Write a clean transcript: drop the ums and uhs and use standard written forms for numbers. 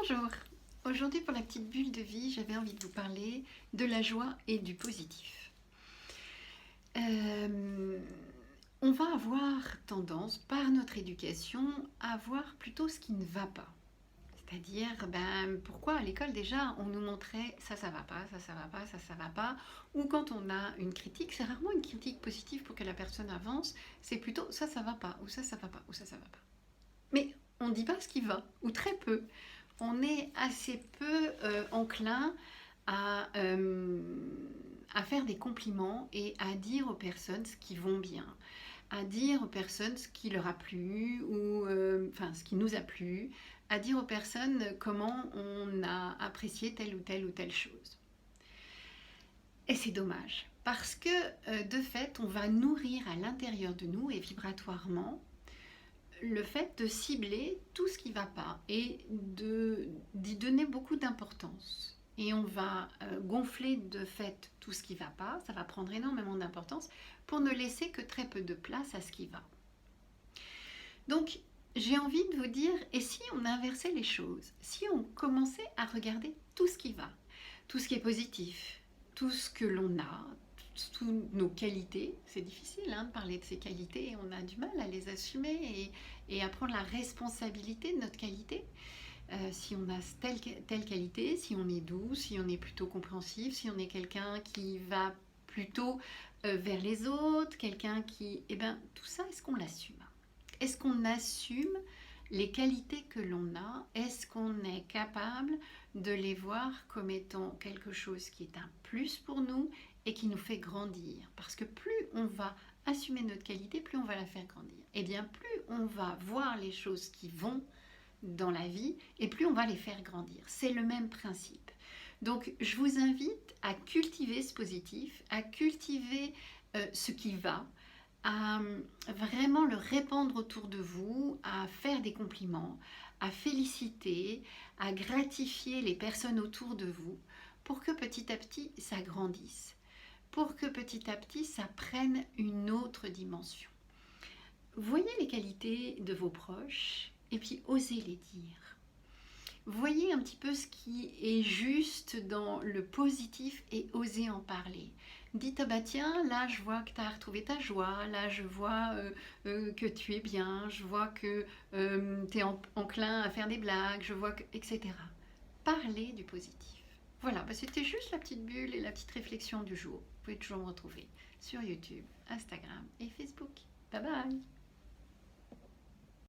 Bonjour, aujourd'hui pour la petite bulle de vie, j'avais envie de vous parler de la joie et du positif. Euh, on va avoir tendance, par notre éducation, à voir plutôt ce qui ne va pas. C'est-à-dire, pourquoi à l'école déjà on nous montrait ça va pas, ça va pas, ça va pas. Ou quand on a une critique, c'est rarement une critique positive pour que la personne avance, c'est plutôt ça va pas, ou ça va pas, ou ça va pas. Mais on ne dit pas ce qui va, ou très peu. On est assez peu enclin à, euh, à faire des compliments et à dire aux personnes ce qui vont bien, à dire aux personnes ce qui leur a plu ou ce qui nous a plu, à dire aux personnes comment on a apprécié telle ou telle ou telle chose. Et c'est dommage parce que de fait, on va nourrir à l'intérieur de nous et vibratoirement le fait de cibler tout ce qui ne va pas et d'y donner beaucoup d'importance. Et on va gonfler de fait tout ce qui ne va pas, ça va prendre énormément d'importance pour ne laisser que très peu de place à ce qui va. Donc j'ai envie de vous dire, et si on inversait les choses, si on commençait à regarder tout ce qui va, tout ce qui est positif, tout ce que l'on a, toutes nos qualités, c'est difficile de parler de ces qualités, on a du mal à les assumer et à prendre la responsabilité de notre qualité. Si on a telle qualité, si on est doux, si on est plutôt compréhensif, si on est quelqu'un qui va plutôt vers les autres, quelqu'un qui... tout ça, est-ce qu'on l'assume? Est-ce qu'on assume les qualités que l'on a? Est-ce qu'on est capable de les voir comme étant quelque chose qui est un plus pour nous et qui nous fait grandir? Parce que plus on va assumer notre qualité, plus on va la faire grandir. Et bien plus on va voir les choses qui vont dans la vie et plus on va les faire grandir. C'est le même principe. Donc je vous invite à cultiver ce positif, à cultiver ce qui va, à vraiment le répandre autour de vous, à faire des compliments, à féliciter, à gratifier les personnes autour de vous pour que petit à petit ça grandisse, pour que petit à petit ça prenne une autre dimension. Voyez les qualités de vos proches et puis osez les dire. Voyez un petit peu ce qui est juste dans le positif et osez en parler. Dites, ah bah tiens, là je vois que tu as retrouvé ta joie, là je vois que tu es bien, je vois que tu es enclin à faire des blagues, je vois que... etc. Parlez du positif. Voilà, c'était juste la petite bulle et la petite réflexion du jour. Vous pouvez toujours me retrouver sur YouTube, Instagram et Facebook. Bye bye!